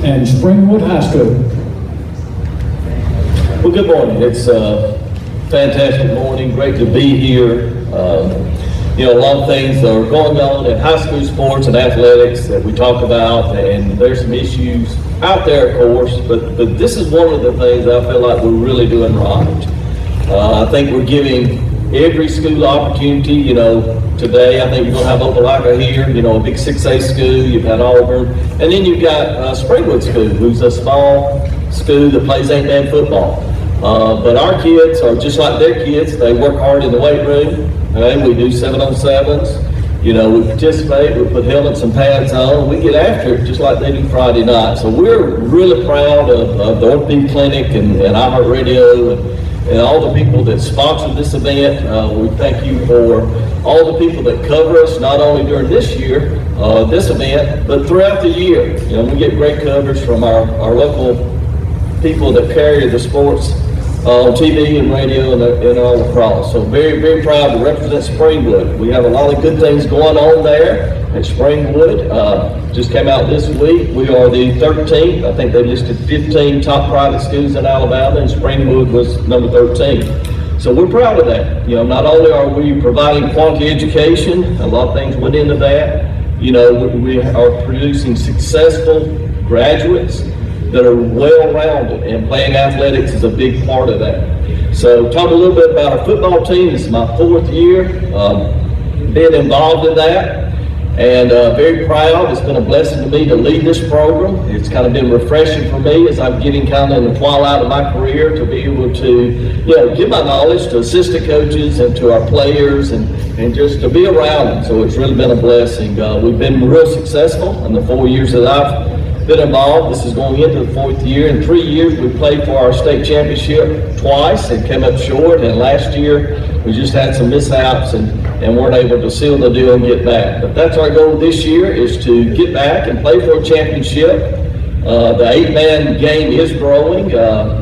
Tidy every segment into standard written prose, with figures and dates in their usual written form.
and Springwood High School. Well, good morning. It's a fantastic morning. Great to be here. You know, a lot of things are going on in high school sports and athletics that we talk about, and there's some issues out there, of course, but this is one of the things I feel like we're really doing right. I think we're giving every school opportunity. You know, today I think you're going to have Opelika here, you know, a big 6A school. You've got Auburn, and then you've got Springwood School, who's a small school that plays 8-man football. But our kids are just like their kids. They work hard in the weight room. Okay? We do 7-on-7s. You know, we participate, we put helmets and pads on, we get after it just like they do Friday night. So we're really proud of the Orthopedic Clinic and iHeartRadio and all the people that sponsored this event. We thank you for all the people that cover us, not only during this year, this event, but throughout the year. You know, we get great coverage from our local people that carry the sports on TV and radio and all across. So very, very proud to represent Springwood. We have a lot of good things going on there at Springwood. Just came out this week. We are the 13th. I think they listed 15 top private schools in Alabama, and Springwood was number 13. So we're proud of that. You know, not only are we providing quality education, a lot of things went into that. You know, we are producing successful graduates that are well-rounded, and playing athletics is a big part of that. So talk a little bit about our football team. This is my 4th year being involved in that, and very proud. It's been a blessing to me to lead this program. It's kind of been refreshing for me as I'm getting kind of in the twilight of my career to be able to, you know, give my knowledge to assistant coaches and to our players and just to be around them. So it's really been a blessing. We've been real successful in the 4 years that I've been involved. This is going into the 4th year. In 3 years, we played for our state championship twice and came up short. And last year, we just had some mishaps and weren't able to seal the deal and get back. But that's our goal this year, is to get back and play for a championship. The 8-man game is growing.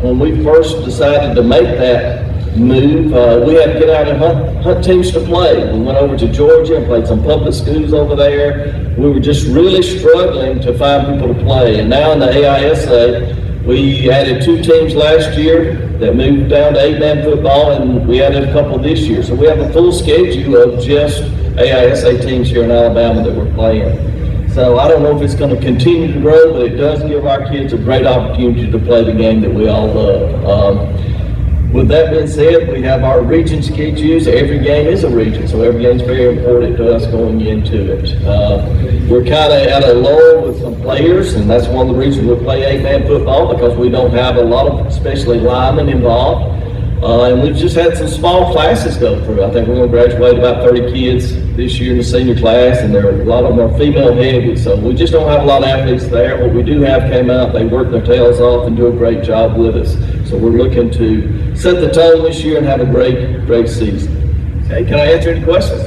When we first decided to make that move, we had to get out and hunt teams to play. We went over to Georgia and played some public schools over there. We were just really struggling to find people to play. And now in the AISA, we added 2 teams last year that moved down to 8-man football, and we added a couple this year. So we have a full schedule of just AISA teams here in Alabama that we're playing. So I don't know if it's going to continue to grow, but it does give our kids a great opportunity to play the game that we all love. With that being said, we have our region schedules. Every game is a region, so every game is very important to us going into it. We're kind of at a lull with some players, and that's one of the reasons we play 8-man football, because we don't have a lot of, especially linemen involved. And we've just had some small classes go through. I think we're going to graduate about 30 kids this year in the senior class, and there are a lot of them are female heavy, so we just don't have a lot of athletes there. What we do have came out, they work their tails off and do a great job with us. So we're looking to set the tone this year and have a great season. Okay, can I answer any questions?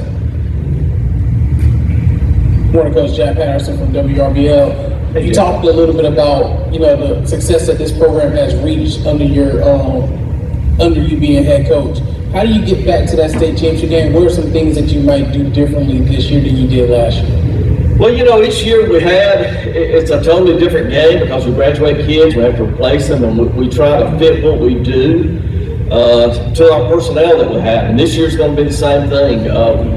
Good morning, Coach Jack Patterson from WRBL. You talked a little bit about, you know, the success that this program has reached under you being head coach. How do you get back to that state championship game? What are some things that you might do differently this year than you did last year? Well, you know, each year it's a totally different game because we graduate kids, we have to replace them, and we try to fit what we do to our personnel that we have. And this year's going to be the same thing.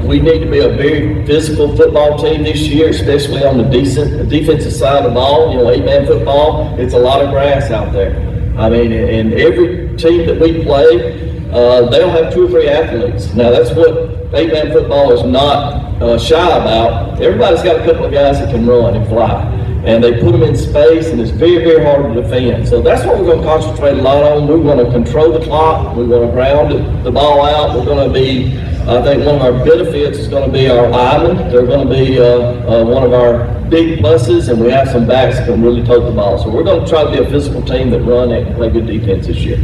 We need to be a very physical football team this year, especially on the defensive side of the ball. You know, 8-man football, it's a lot of grass out there. I mean, and every team that we play, they'll have 2 or 3 athletes. Now, that's what 8-man football is not shy about. Everybody's got a couple of guys that can run and fly, and they put them in space, and it's very, very hard to defend. So that's what we're going to concentrate a lot on. We're going to control the clock. We're going to ground the ball out. We're going to be, I think one of our benefits is going to be our linemen. They're going to be one of our big pluses, and we have some backs that can really tote the ball. So we're going to try to be a physical team that run and play good defense this year.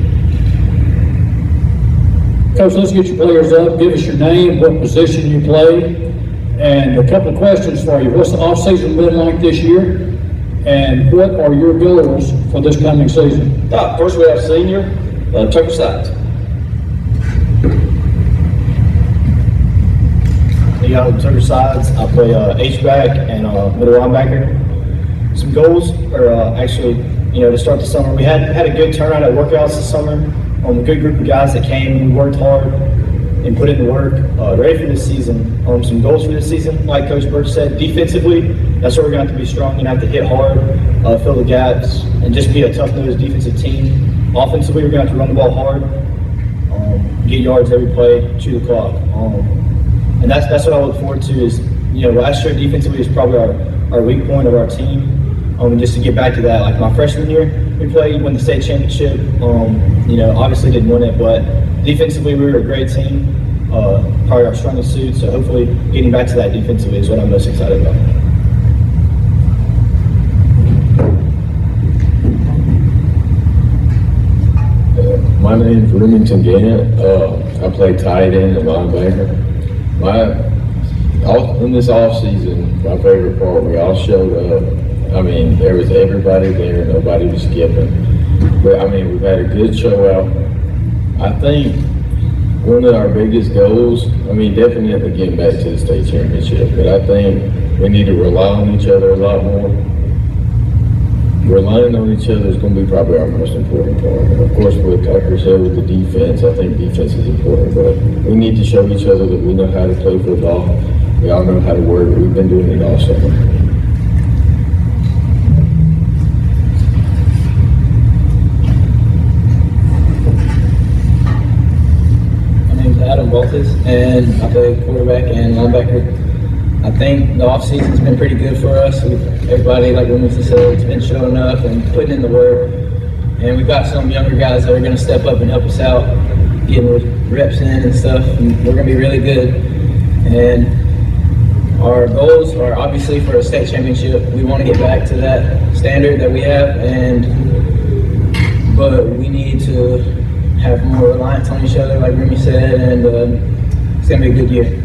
Coach, let's get your players up. Give us your name, what position you play, and a couple of questions for you. What's the off-season been like this year, and what are your goals for this coming season? First, we have senior Tucker Sides. I'm Tucker Sides. I play H-back and middle linebacker. some goals, or actually, to start the summer. We had a good turnout at workouts this summer. A good group of guys that came. We worked hard and put in the work, ready for this season. Some goals for this season, like Coach Burch said, defensively, that's where we're going to have to be strong and have to hit hard, fill the gaps, and just be a tough-nosed defensive team. Offensively, we're going to have to run the ball hard, get yards every play, chew the clock. And that's what I look forward to is, last year defensively is probably our weak point of our team. And just to get back to that, like my freshman year, we won the state championship. Obviously didn't win it, but defensively we were a great team. Probably our strongest suit. So hopefully getting back to that defensively is what I'm most excited about. My name is Remington Gauntt. I play tight end and linebacker. In this off season, my favorite part, we all showed up. There was everybody there, nobody was skipping. But we've had a good show out. I think one of our biggest goals, definitely getting back to the state championship, but I think we need to rely on each other a lot more. Relying on each other is going to be probably our most important part. And of course, like we said, with the defense, I think defense is important, but we need to show each other that we know how to play football. We all know how to work. We've been doing it all summer. Adam Baltes, and I play quarterback and linebacker. I think the offseason's been pretty good for us. Everybody, like Remington said, has been showing up and putting in the work. And we've got some younger guys that are going to step up and help us out, getting reps in and stuff. And we're going to be really good. And our goals are obviously for a state championship. We want to get back to that standard that we have, but we need to have more reliance on each other, like Remy said, and it's going to be a good year.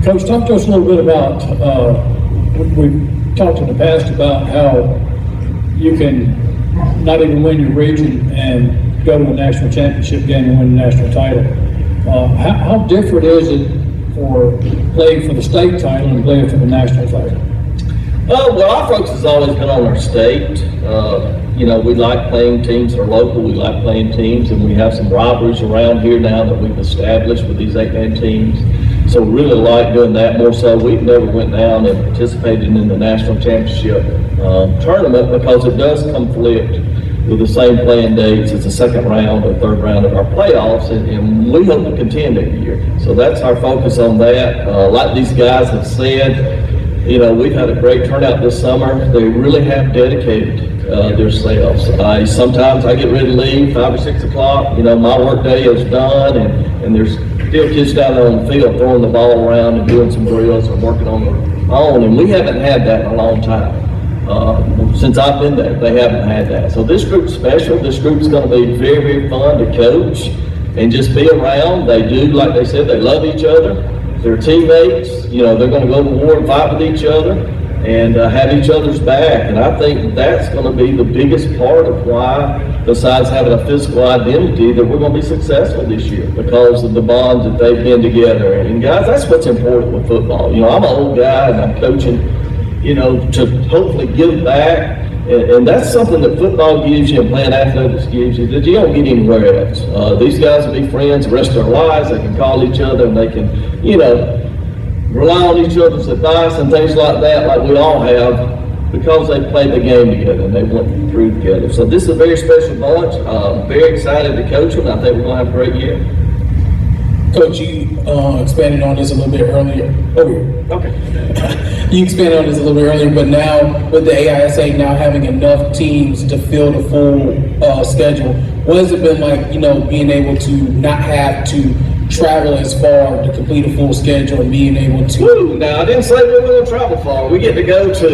Coach, talk to us a little bit about, we've talked in the past about how you can not even win your region and go to a national championship game and win the national title. How different is it for playing for the state title and playing for the national title? Well, our focus has always been on our state. We like playing teams that are local. We like playing teams, and we have some rivalries around here now that we've established with these 8-man teams. So we really like doing that more so. We've never went down and participated in the national championship tournament because it does conflict with the same playing dates as the second round or third round of our playoffs, and we hope to contend every year. So that's our focus on that. Like these guys have said, we've had a great turnout this summer. They really have dedicated themselves. Sometimes I get ready to leave 5 or 6 o'clock. My work day is done, and there's still kids down there on the field throwing the ball around and doing some drills and working on their own. And we haven't had that in a long time. Since I've been there, they haven't had that. So this group's special. This group's going to be very, very fun to coach and just be around. They do, like they said, they love each other. They're teammates. They're going to go to war and fight with each other and have each other's back. And I think that's going to be the biggest part of why, besides having a physical identity, that we're going to be successful this year because of the bonds that they've been together. And guys, that's what's important with football. I'm an old guy and I'm coaching, to hopefully give back. And that's something that football gives you and playing athletics gives you that you don't get anywhere else. These guys will be friends the rest of their lives. They can call each other and they can, rely on each other's advice and things like that, like we all have, because they played the game together and they went through together. So this is a very special bunch. Very excited to coach them. I think we're going to have a great year. Coach, you expanded on this a little bit earlier. Okay. You expanded on this a little bit earlier, but now with the AISA now having enough teams to fill the full schedule, what has it been like, being able to not have to travel as far to complete a full schedule and being able to... Now, I didn't say we were going to travel far. We get to go to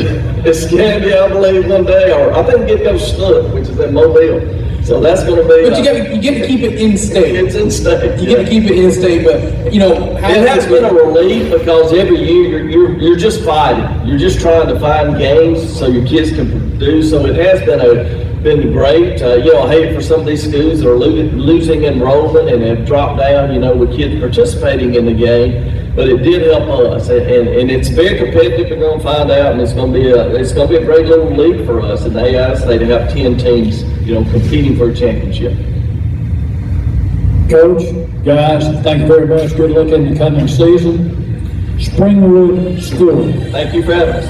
Escandia, I believe, one day, or I think we get to go to Snook, which is in Mobile. So that's going to be... But you get to keep it in state. It's in state. You get to keep it in state, but, it has been a relief because every year you're just fighting. You're just trying to find games so your kids can produce. So it has been great. I hate for some of these schools that are losing enrollment and have dropped down, with kids participating in the game. but it did help us, and it's very competitive. We're going to find out, and it's going to be a great little league for us in the AISA to have 10 teams, competing for a championship. Coach, guys, thank you very much. Good luck in the coming season. Springwood School. Thank you for having us.